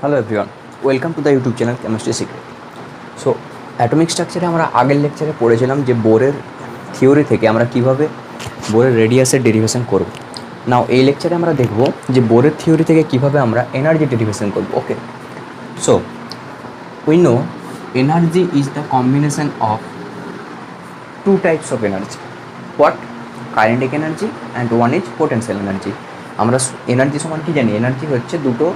Hello everyone, welcome to the YouTube channel chemistry secret. So atomic স্ট্রাকচারে আমরা আগের লেকচারে পড়েছিলাম যে বোরের থিওরি থেকে আমরা কীভাবে বোরের রেডিয়াসের ডেরিভেশন করব। নাও এই লেকচারে আমরা দেখব যে বোরের থিওরি থেকে কীভাবে আমরা এনার্জি ডেরিভেশন করব। Okay, so we know energy is the combination of two types of energy. What? Kinetic energy and one is potential energy. আমরা এনার্জি সমান কি জানি? এনার্জি হচ্ছে দুটো,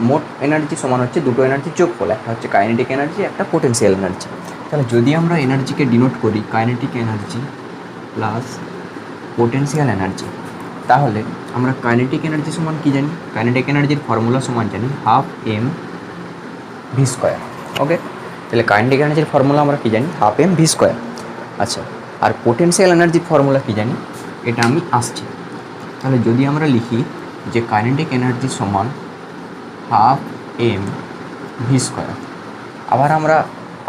মোট এনার্জি সমান হচ্ছে দুটো এনার্জি যোগফল, একটা হচ্ছে কাইনেটিক এনার্জি, একটা পোটেনশিয়াল এনার্জি। তাহলে যদি আমরা এনার্জিকে ডিনোট করি kinetic energy plus potential energy, তাহলে আমরা কাইনেটিক এনার্জি সমান কি জানি? কাইনেটিক এনার্জির ফর্মুলা সমান জানি half M V square. Okay, তাহলে কাইনেটিক এনার্জির ফর্মুলা আমরা কি জানি? Half M V square. আচ্ছা, আর পোটেনশিয়াল এনার্জির ফর্মুলা কি জানি? এটা আমি আসছি। তাহলে যদি আমরা লিখি যে কাইনেটিক এনার্জি সমান হাফ এম ভি স্কোয়ার, আবার আমরা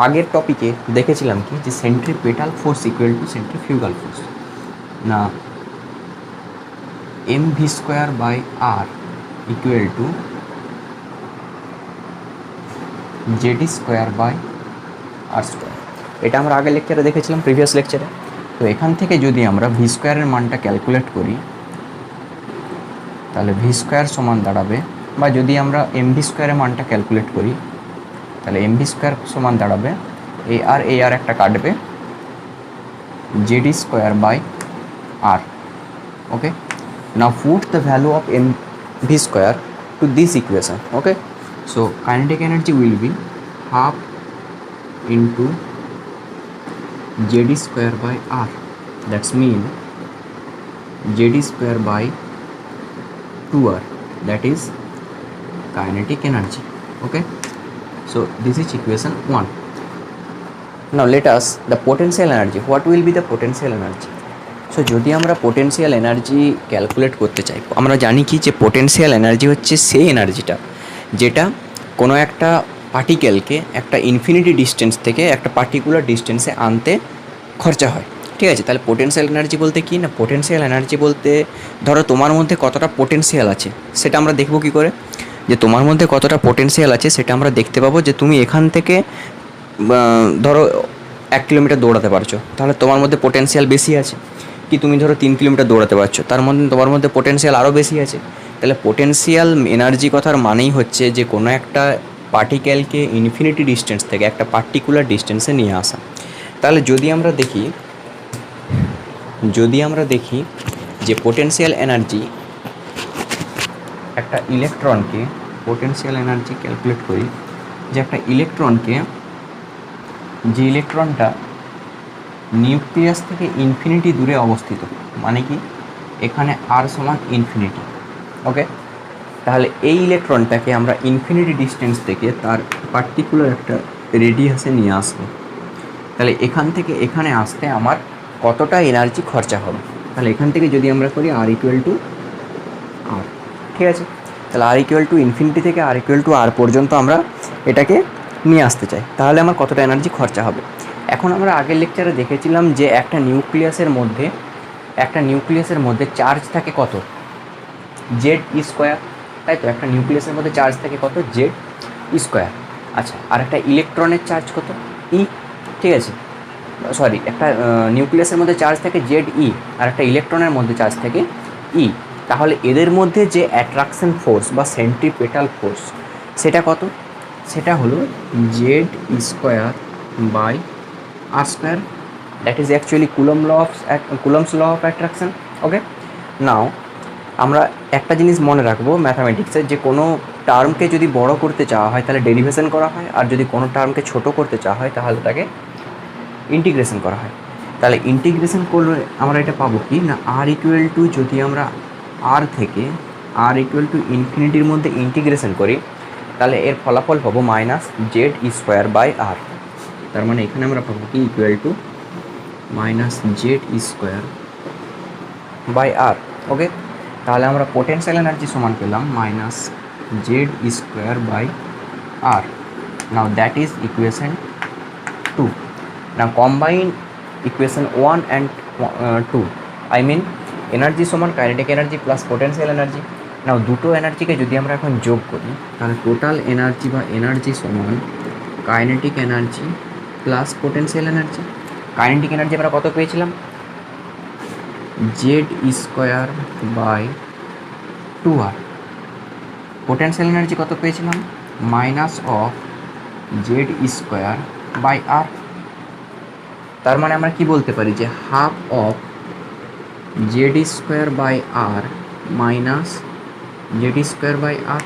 আগের টপিকে দেখেছিলাম কি যে centripetal force equal to centrifugal force, না M V square by R equal to Z E square by R square. এটা আমরা আগের লেকচারে দেখেছিলাম, প্রিভিয়াস লেকচারে। তো এখান থেকে যদি আমরা ভি স্কোয়ারের মানটা ক্যালকুলেট করি, তাহলে ভি স্কোয়ার সমান দাঁড়াবে, বা যদি আমরা এম ভি স্কোয়ারের মানটা ক্যালকুলেট করি, তাহলে এম ভি স্কোয়ার সমান দাঁড়াবে এ আর একটা কাটবে Z e square by R. Okay, now put the value of M V square to this equation. Okay, so kinetic energy will be half into Z e square by R, that's mean Z e square by 2r, that is kinetic energy. Okay, so this is equation 1. Now let us the potential energy. What will be the potential energy? So যদি আমরা potential energy calculate করতে চাই, আমরা জানি কি যে potential energy হচ্ছে সেই এনার্জিটা যেটা কোনো একটা পার্টিকেলকে একটা ইনফিনিটি ডিস্টেন্স থেকে একটা পার্টিকুলার ডিস্টেন্সে আনতে খরচা হয়। ঠিক আছে, তাহলে পোটেনশিয়াল এনার্জি বলতে কি না, পোটেনশিয়াল এনার্জি বলতে ধরো তোমার মধ্যে কতটা পোটেনশিয়াল আছে সেটা আমরা দেখব কী করে? যে তোমার মধ্যে কতটা পোটেনশিয়াল আছে সেটা আমরা দেখতে পাবো যে তুমি এখান থেকে ধরো 1 কিলোমিটার দৌড়াতে পারছো, তাহলে তোমার মধ্যে পোটেনশিয়াল বেশি আছে। কি তুমি ধরো 3 কিলোমিটার দৌড়াতে পারছো, তার মধ্যে তোমার মধ্যে পোটেনশিয়াল আরও বেশি আছে। তাহলে পোটেনশিয়াল এনার্জি কথার মানেই হচ্ছে যে কোনো একটা পার্টিকেলকে ইনফিনিটি ডিস্টেন্স থেকে একটা পার্টিকুলার ডিস্টেন্সে নিয়ে আসা। তাহলে যদি আমরা দেখি যে পোটেনশিয়াল এনার্জি একটা ইলেকট্রনকে, পোটেনশিয়াল এনার্জি ক্যালকুলেট করি যে একটা ইলেকট্রনকে, যে ইলেকট্রনটা নিউক্লিয়াস থেকে ইনফিনিটি দূরে অবস্থিত, মানে কি এখানে আর সমান ইনফিনিটি। ওকে, তাহলে এই ইলেকট্রনটাকে আমরা ইনফিনিটি ডিস্টেন্স থেকে তার পার্টিকুলার একটা রেডিয়াসে নিয়ে আসবো। তাহলে এখান থেকে এখানে আসতে আমার কতটা এনার্জি খরচা হবে? তাহলে এখান থেকে যদি আমরা করি আর ইকুয়াল টু আর, ঠিক আছে, তাহলে আর ইকুয়াল টু ইনফিনিটি থেকে আর ইকুয়াল টু আর পর্যন্ত আমরা এটাকে নিয়ে আসতে চাই, তাহলে আমার কতটা এনার্জি খরচা হবে? এখন আমরা আগের লেকচারে দেখেছিলাম যে একটা নিউক্লিয়াসের মধ্যে চার্জ থাকে কত? জেড স্কোয়ার, তাই তো? একটা নিউক্লিয়াসের মধ্যে চার্জ থাকে কত? Z square. আচ্ছা, আর একটা ইলেকট্রনের চার্জ কত? ই। ঠিক আছে, সরি, একটা নিউক্লিয়াসের মধ্যে চার্জ থাকে জেড ই, আর একটা ইলেকট্রনের মধ্যে চার্জ থাকে ই। তাহলে এদের মধ্যে যে অ্যাট্রাকশন ফোর্স বা সেন্ট্রিপেটাল ফোর্স সেটা কত? সেটা হলো Z square by R square, that is actually Coulomb's law of attraction. Okay, now আমরা একটা জিনিস মনে রাখবো ম্যাথামেটিক্সের, যে কোনো টার্মকে যদি বড় করতে চাওয়া হয় তাহলে ডেরিভেশন করা হয়, আর যদি কোনো টার্মকে ছোট করতে চাওয়া হয় তাহলে তাকে ইন্টিগ্রেশন করা হয়। তাহলে ইন্টিগ্রেশন করলে আমরা এটা পাবো কি না, আর ইকুয়াল টু, যদি আমরা আর থেকে আর ইকুয়াল টু ইনফিনিটির মধ্যে ইন্টিগ্রেশন করি তাহলে এর ফলাফল পাবো minus Z square by R. তার মানে এখানে আমরা পাবো কি equal to minus Z square by R. Okay, তাহলে আমরা পোটেনশিয়াল এনার্জি সমান পেলাম minus Z square by R. Now that is equation 2. Now combine equation 1 and 2. I mean energy সমান kinetic energy plus potential energy. Now দুটো এনার্জিকে যদি আমরা এখন যোগ করি তাহলে টোটাল এনার্জি বা এনার্জি সমান kinetic energy plus potential energy. Kinetic energy আমরা কত পেয়েছিলাম, Z square by 2r। Potential energy কত পেয়েছিলাম, minus of Z square by R. তার মানে আমরা কি বলতে পারি যে half of Z square by R minus Z square by R.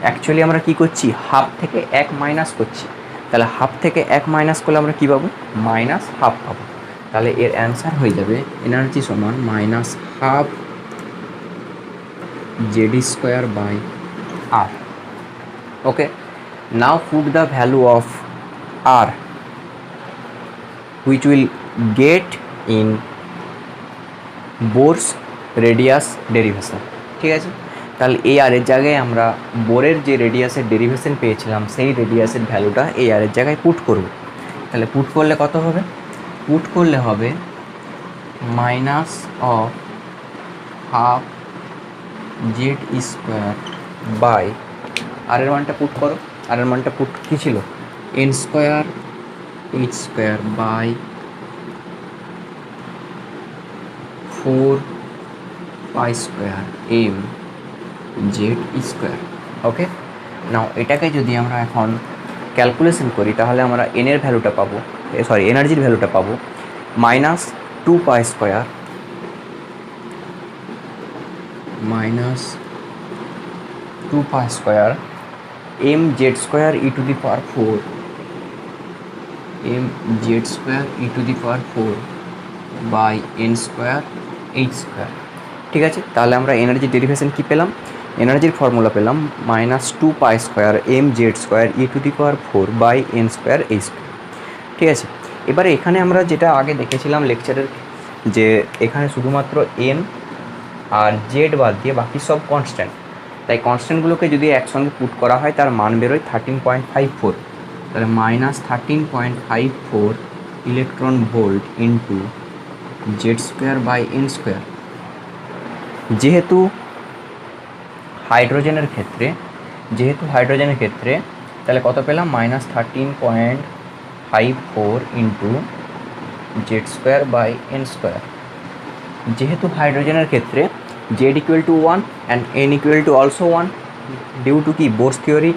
Actually আমরা কি করছি, হাফ থেকে 1 মাইনাস করছি, তাহলে হাফ থেকে 1 মাইনাস করলে আমরা কী পাবো, মাইনাস হাফ পাবো। তাহলে এর অ্যান্সার হয়ে যাবে এনার্জি সমান minus half Z square by R. Okay, now put the value of r which will get in Bohr's radius derivation। ঠিক আছে, তাহলে এই আর এর জায়গায় আমরা বোরের যে রেডিয়াসের ডেরিভেশন পেয়েছিলাম সেই রেডিয়াসের ভ্যালুটা এই আর এর জায়গায় পুট করব। তাহলে পুট করলে কত হবে, পুট করলে হবে minus of half Z square by R এর মানটা পুট করো। আর এর মানটা পুট কী ছিল, N square H square by 4 pi square M Z square. Okay, now এটাকে যদি আমরা এখন ক্যালকুলেশন করি তাহলে আমরা এনের ভ্যালুটা পাবো, সরি এনার্জির ভ্যালুটা পাবো minus 2 pi square minus 2 pi square M Z square E to the power 4 M Z square E to the power 4 by N square H square. ঠিক আছে, তাহলে আমরা এনার্জি ডেরিভেশন কী পেলাম, এনার্জির ফর্মুলা পেলাম minus 2 pi square M Z square E to the power 4 by N square H square. ঠিক আছে, এবারে এখানে আমরা যেটা আগে দেখেছিলাম লেকচারের, যে এখানে শুধুমাত্র এন আর জেড বাদ দিয়ে বাকি সব কনস্ট্যান্ট, তাই কনস্ট্যান্টগুলোকে যদি একসঙ্গে পুট করা হয় তার মান বেরোয় 13.54। তাহলে minus 13.54 electron volt into Z square by N square. যেহেতু হাইড্রোজেনের ক্ষেত্রে তাহলে কত পেলাম, minus 13.54 into Z square by N square. যেহেতু হাইড্রোজেনের ক্ষেত্রে Z equal to 1 and N equal to also 1 due to কি Bohr's theory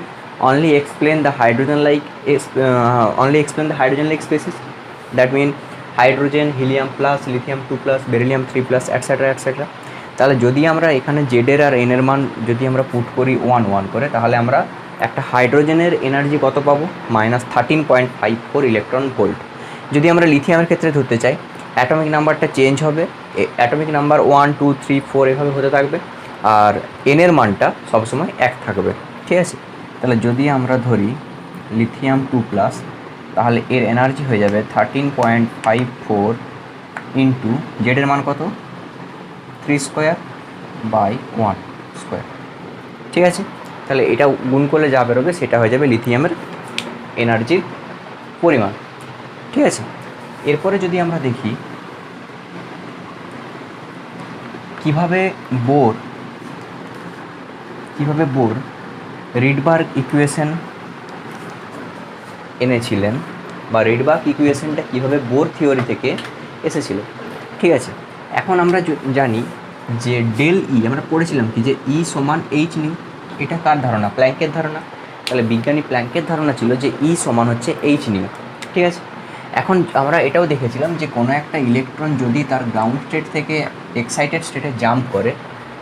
only explain the hydrogen like species, that mean hydrogen, helium plus, lithium 2 plus, beryllium 3 plus, etc. তাহলে যদি আমরা এখানে জেডের আর এনের মান যদি আমরা পুট করি 1 1 করে, তাহলে আমরা একটা হাইড্রোজেনের এনার্জি কত পাবো, মাইনাস 13.54 ইলেকট্রন ভোল্ট। যদি আমরা লিথিয়ামের ক্ষেত্রে ধরতে চাই, অ্যাটমিক নাম্বারটা চেঞ্জ হবে, অ্যাটমিক নাম্বার 1 2 3 4 এভাবে হতে থাকবে, আর এনের মানটা সবসময় 1 থাকবে। ঠিক আছে, তাহলে যদি আমরা ধরি লিথিয়াম 2 প্লাস, তাহলে এর এনার্জি হয়ে যাবে 13.54 ইন্টু জেডের মান কত, 3 স্কোয়ার বাই 1 স্কোয়ার। ঠিক আছে, তাহলে এটা গুণ করলে যা বেরোবে সেটা হয়ে যাবে লিথিয়ামের এনার্জির পরিমাণ। ঠিক আছে, এরপরে যদি আমরা দেখি কিভাবে বোর রিডবার্গ ইকুয়েশন এনেছিলেন, বা রিডবার্গ ইকুয়েশনটা কীভাবে বোর থিওরি থেকে এসেছিল। ঠিক আছে, এখন আমরা জানি যে ডেল ই, আমরা পড়েছিলাম কি যে ই সমান এইচ নিউ, এটা কার ধারণা, প্ল্যাঙ্কের ধারণা। তাহলে বিজ্ঞানী প্ল্যাঙ্কের ধারণা ছিল যে ই সমান হচ্ছে এইচ নিউ। ঠিক আছে, এখন আমরা এটাও দেখেছিলাম যে কোনো একটা ইলেকট্রন যদি তার গ্রাউন্ড স্টেট থেকে এক্সাইটেড স্টেটে জাম্প করে,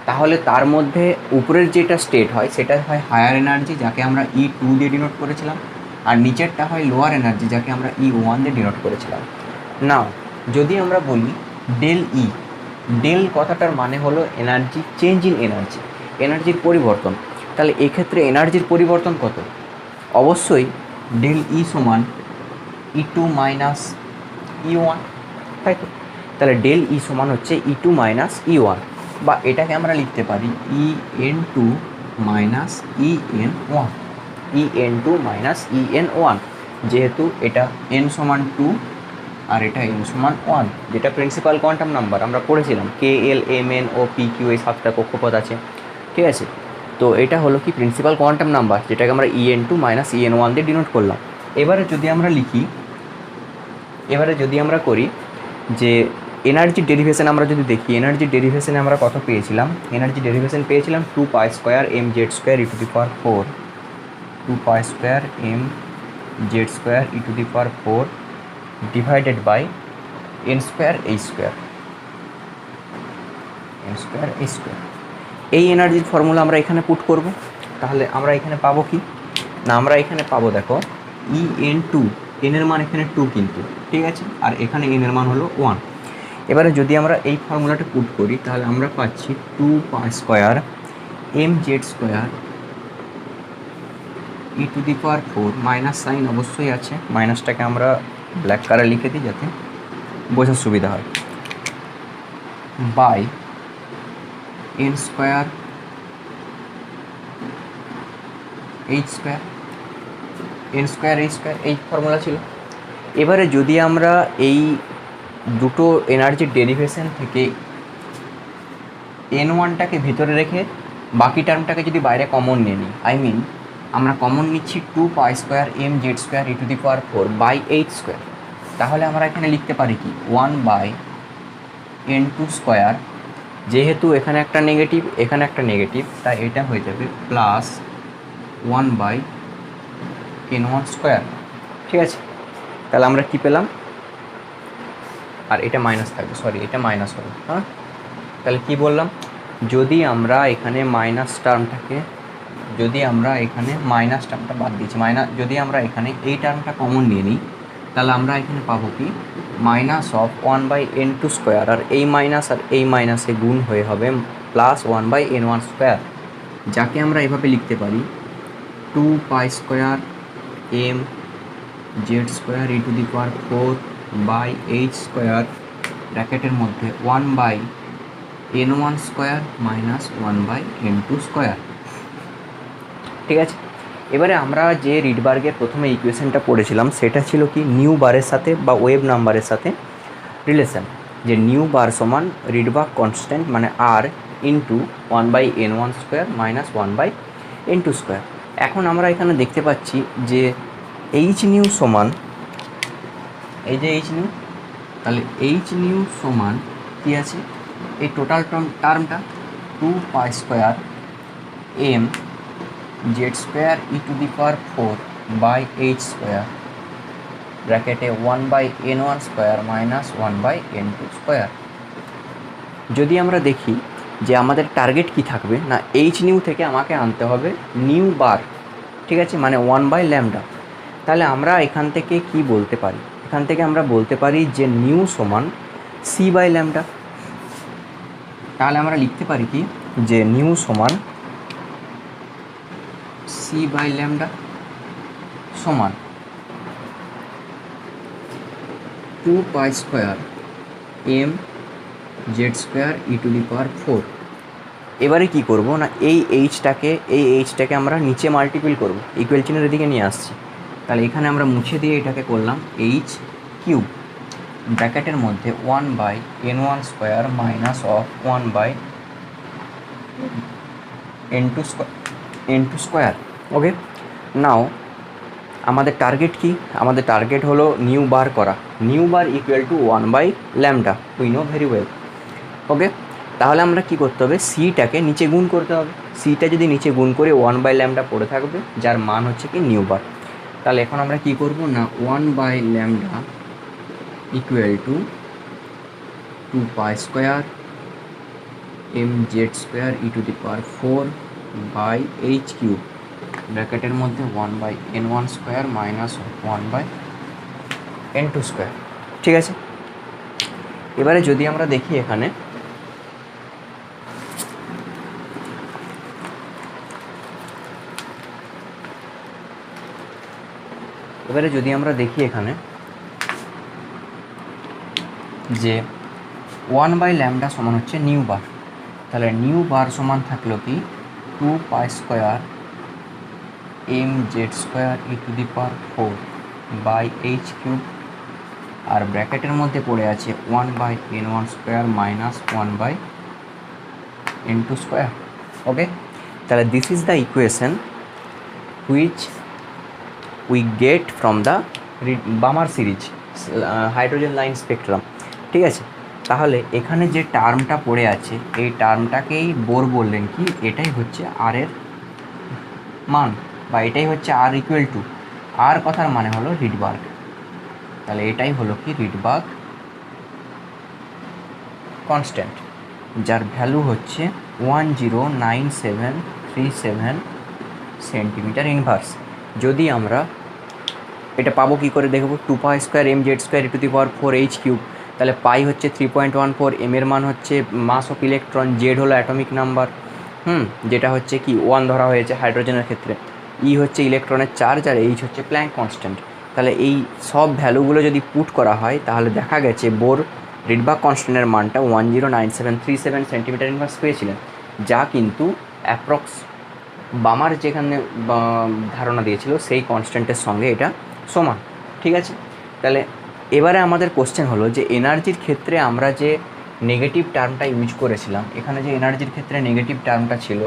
তাহলে তার মধ্যে উপরের যেটা স্টেট হয় সেটা হয় হায়ার এনার্জি, যাকে আমরা E2 দিয়ে ডিনোট করেছিলাম, আর নিচেরটা হয় লোয়ার এনার্জি, যাকে আমরা E1 দিয়ে ডিনোট করেছিলাম। নাও যদি আমরা বলি ডেল ই, ডেল কথাটার মানে হলো এনার্জি চেঞ্জ ইন এনার্জি, এনার্জির পরিবর্তন। তাহলে এক্ষেত্রে এনার্জির পরিবর্তন কত, অবশ্যই ডেল ই সমান E2 মাইনাস E1, তাই তো। তাহলে ডেল ই সমান হচ্ছে E2 মাইনাস E1, বা এটাকে আমরা লিখতে পারি En2 minus En1, En2 minus En1, যেহেতু এটা n সমান 2 আর এটা n সমান 1, যেটা প্রিন্সিপাল কোয়ান্টাম নাম্বার আমরা পড়েছিলাম, KL, MN ও PQ এই 7টা কক্ষপথ আছে। ঠিক আছে। তো এটা হলো কি প্রিন্সিপাল কোয়ান্টাম নাম্বার, যেটাকে আমরা EN2 মাইনাস EN1 দিয়ে ডিনোট করলাম। এবারে যদি আমরা লিখি, এবারে যদি আমরা করি যে এনার্জি ডেরিভেশন, আমরা যদি দেখি এনার্জি ডেরিভেশনে আমরা কত পেয়েছিলাম, এনার্জি ডেরিভেশন পেয়েছিলাম 2π² mz² e⁴, 2π² mz² e⁴ divided by n² h²। এই এনার্জির ফর্মুলা আমরা এখানে পুট করব। তাহলে আমরা এখানে পাবো কি না, আমরা এখানে পাবো দেখো EN2, এন এর মান এখানে 2 কিন্তু, ঠিক আছে, আর এখানে এন এর মান হলো 1। এবারে যদি আমরা এই ফর্মুলাটা পুট করি তাহলে আমরা পাচ্ছি 2π² mz² e⁴, মাইনাস সাইন অবশ্যই আছে, মাইনাসটাকে আমরা ব্ল্যাক কালার লিখে দিই যাতে বোঝার সুবিধা হয়, by n² h², n² h² এই ফর্মুলা ছিল। এবারে যদি আমরা এই দুটো এনার্জির ডেরিভেশন থেকে n1টাকে ভিতরে রেখে বাকি টার্মটাকে যদি বাইরে কমন নিয়ে নিই, আমরা কমন নিচ্ছি 2π² mz² e⁴ বাই h², তাহলে আমরা এখানে লিখতে পারি কি 1/n2², যেহেতু এখানে একটা নেগেটিভ এখানে একটা নেগেটিভ, তাই এটা হয়ে যাবে প্লাস 1/n1², ঠিক আছে। তাহলে আমরা কি পেলাম, আর এটা মাইনাস থাকবে, সরি এটা মাইনাস হবে, হ্যাঁ। তাহলে কি বললাম, যদি আমরা এখানে মাইনাস টার্মটাকে, যদি আমরা এখানে মাইনাস টার্মটা বাদ দিচ্ছি, যদি আমরা এখানে এই টার্মটা কমন নিয়ে নিই তাহলে আমরা এখানে পাবো কি মাইনাস অফ 1/n2², আর এই মাইনাস আর এই মাইনাসে গুণ হয়ে হবে প্লাস 1/n1², যাকে আমরা এভাবে লিখতে পারি 2π² mz² e⁴ বাই h² ব্র্যাকেটের মধ্যে 1/n1² মাইনাস 1/n2², ঠিক আছে। এবারে আমরা যে রিডবার্গের প্রথমে ইকুয়েশনটা পড়েছিলাম সেটা ছিল কি নিউ বারের সাথে বা ওয়েভ নাম্বারের সাথে রিলেশন, যে নিউ বার সমান রিডবার্গ কনস্ট্যান্ট মানে r into 1/n1² minus 1/n2²। এখন আমরা এখানে দেখতে পাচ্ছি যে এইচ নিউ সমান, এই যে এইচ নিউ, তাহলে এইচ নিউ সমান কী আছে, এই total টার্মটা 2π² mz² e⁴ by h² ব্র্যাকেটে 1/n1² মাইনাস 1/n2²। যদি আমরা দেখি যে আমাদের টার্গেট কি থাকবে না, এইচ নিউ থেকে আমাকে আনতে হবে নিউ বার, ঠিক আছে, মানে 1/λ। তাহলে আমরা এখান থেকে কি বলতে পারি, এখান থেকে আমরা বলতে পারি যে নিউ সমান c/λ। তাহলে আমরা লিখতে পারি কি যে নিউ সমান c/λ সমান 2π² mz² e⁴। এবারে কি করব না, এই এইচটাকে আমরা নিচে মাল্টিপ্ল করব, ইকুয়াল চিহ্নের দিকে নিয়ে আসছি। তাহলে এখানে আমরা মুছে দিয়ে এটাকে করলাম h³ ব্র্যাকেটের মধ্যে 1/n1² মাইনাস অফ 1/n2²। ওকে, নাও আমাদের টার্গেট কি, আমাদের টার্গেট হলো নিউ বার করা, nu bar equal to 1/λ, we know very well. Okay, তাহলে আমরা কি করতে হবে, সিটাকে নিচে গুণ করতে হবে, সিটা যদি নিচে গুণ করে 1/λ পড়ে থাকবে, যার মান হচ্ছে কি নিউ বার। তাহলে এখন আমরা কি করব না 1/λ equal to 2π² mz² e⁴ by h³ ব্র্যাকেটের মধ্যে 1/n1² মাইনাস 1/n2², ঠিক আছে। এবারে যদি আমরা দেখি এখানে, যে 1/λ সমান হচ্ছে নিউ বার, তাহলে নিউ বার সমান থাকলো কি 2π² mz² e⁴ বাই h³ আর ব্র্যাকেটের মধ্যে পড়ে আছে 1/n1² মাইনাস 1/n2²। ওকে, তাহলে this is the equation which we get from the Balmer series hydrogen line spectrum. ঠিক আছে, তাহলে এখানে যে টার্মটা পড়ে আছে এই টার্মটাকেই বোর বললেন কি এটাই হচ্ছে আর এর মান, বা এটাই হচ্ছে আর ইকুয়াল টু, আর কথার মানে হলো রিডবার্গ। তাহলে এটাই হলো কি রিডবার্গ কনস্ট্যান্ট, যার ভ্যালু হচ্ছে 109737 সেন্টিমিটার ইনভার্স। যদি আমরা এটা পাবো কী করে দেখবো, 2π² mz² e⁴h³ তাহলে পাই হচ্ছে 3.14, এম এর মান হচ্ছে মাস অফ ইলেকট্রন, জেড হলো অ্যাটমিক নাম্বার, যেটা হচ্ছে কি 1 ধরা হয়েছে হাইড্রোজেনের ক্ষেত্রে, ই হচ্ছে ইলেকট্রনের চার্জ, আর এইচ হচ্ছে প্ল্যাঙ্ক কনস্ট্যান্ট। তাহলে এই সব ভ্যালুগুলো যদি পুট করা হয় তাহলে দেখা গেছে বোর রিডবার্গ কনস্ট্যান্টের মানটা 109737 সেন্টিমিটার ইনভার্স পেয়েছিলেন, যা কিন্তু অ্যাপ্রক্স বামার যেখানে ধারণা দিয়েছিল সেই কনস্ট্যান্টের সঙ্গে এটা সমান। ঠিক আছে, তাহলে এবারে আমাদের কোশ্চেন হলো যে এনার্জির ক্ষেত্রে আমরা যে নেগেটিভ টার্মটা ইউজ করেছিলাম, এখানে যে এনার্জির ক্ষেত্রে নেগেটিভ টার্মটা ছিল,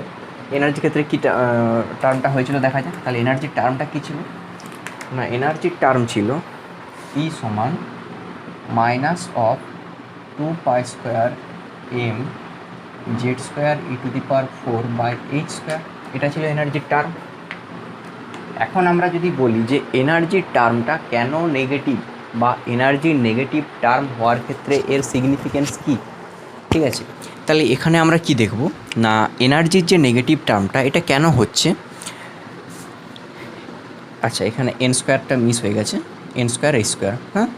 এনার্জির ক্ষেত্রে কী টার্মটা হয়েছিল দেখা যাক। তাহলে এনার্জির টার্মটা কী ছিল না, এনার্জির টার্ম ছিল ই সমান মাইনাস অফ 2π² mz² e⁴/h², এটা ছিল এনার্জির টার্ম। এখন আমরা যদি বলি যে এনার্জির টার্মটা কেন নেগেটিভ, বা এনার্জির নেগেটিভ টার্ম হওয়ার ক্ষেত্রে এর সিগনিফিকেন্স কী, ঠিক আছে, তাহলে এখানে আমরা কি দেখব না, এনার্জির যে নেগেটিভ টার্মটা এটা কেন হচ্ছে। আচ্ছা, এখানে n² মিস হয়ে গেছে, n² h², হ্যাঁ,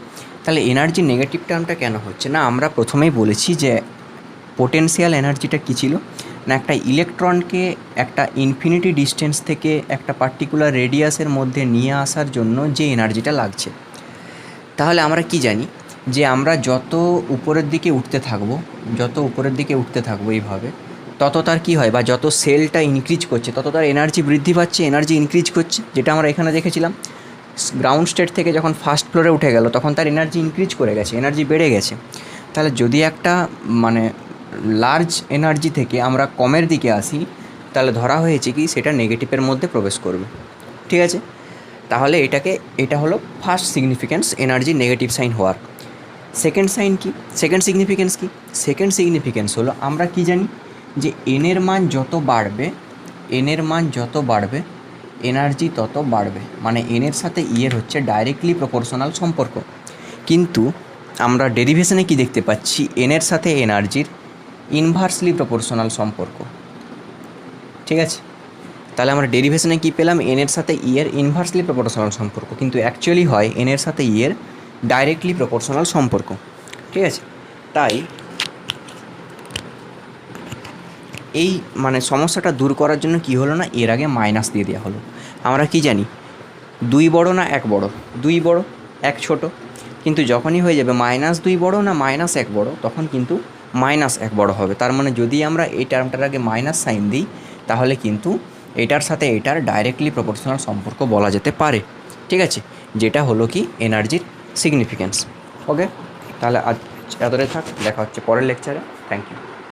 তাহলে এনার্জির নেগেটিভ টার্মটা কেন হচ্ছে না, আমরা প্রথমেই বলেছি যে পোটেনশিয়াল এনার্জিটা কী ছিল না, একটা ইলেকট্রনকে একটা ইনফিনিটি ডিস্টেন্স থেকে একটা পার্টিকুলার রেডিয়াসের মধ্যে নিয়ে আসার জন্য যে এনার্জিটা লাগছে। তাহলে আমরা কি জানি যে আমরা যত উপরের দিকে উঠতে থাকবো এইভাবে, তত তার কী হয়, বা যত সেলটা ইনক্রিজ করছে তত তার এনার্জি বৃদ্ধি পাচ্ছে, এনার্জি ইনক্রিজ করছে, যেটা আমরা এখানে দেখেছিলাম। গ্রাউন্ড স্টেট থেকে যখন ফার্স্ট ফ্লোরে উঠে গেল তখন তার এনার্জি ইনক্রিজ করে গেছে, এনার্জি বেড়ে গেছে। তাহলে যদি একটা মানে লার্জ এনার্জি থেকে আমরা কমের দিকে আসি, তাহলে ধরা হয়েছে কি সেটা নেগেটিভের মধ্যে প্রবেশ করবে। ঠিক আছে, তাহলে এটা হলো first significance energy negative sign হওয়ার। সেকেন্ড সিগনিফিকেন্স হলো আমরা কি জানি যে এনের মান যত বাড়বে এনার্জি তত বাড়বে, মানে এনের সাথে ইয়ের হচ্ছে ডাইরেক্টলি প্রপোর্শনাল সম্পর্ক। কিন্তু আমরা ডেরিভেশনে কি দেখতে পাচ্ছি, এনের সাথে এনার্জির ইনভার্সলি প্রপোর্শনাল সম্পর্ক। ঠিক আছে, তাহলে আমরা ডেরিভেশনে কী পেলাম, এনের সাথে ইয়ের ইনভার্সলি প্রপোর্শনাল সম্পর্ক, কিন্তু অ্যাকচুয়ালি হয় এনের সাথে ইয়ের ডাইরেক্টলি প্রপোর্শনাল সম্পর্ক। ঠিক আছে, তাই এই মানে সমস্যাটা দূর করার জন্য কি হলো না, এর আগে মাইনাস দিয়ে দেওয়া হলো। আমরা কি জানি 2 বড় না 1 বড়, 2 বড় 1 ছোট, কিন্তু যখনই হয়ে যাবে -2 বড় না -1 বড়, তখন কিন্তু -1 বড় হবে। তার মানে যদি আমরা এই টার্মটার আগে মাইনাস সাইন দিই তাহলে কিন্তু এটার সাথে এটার ডাইরেক্টলি প্রপোর্শনাল সম্পর্ক বলা যেতে পারে। ঠিক আছে, যেটা হলো কি এনার্জির সিগনিফিকেন্স। ওকে, তাহলে আজ এতটাই থাক, দেখা হচ্ছে পরের লেকচারে। Thank you.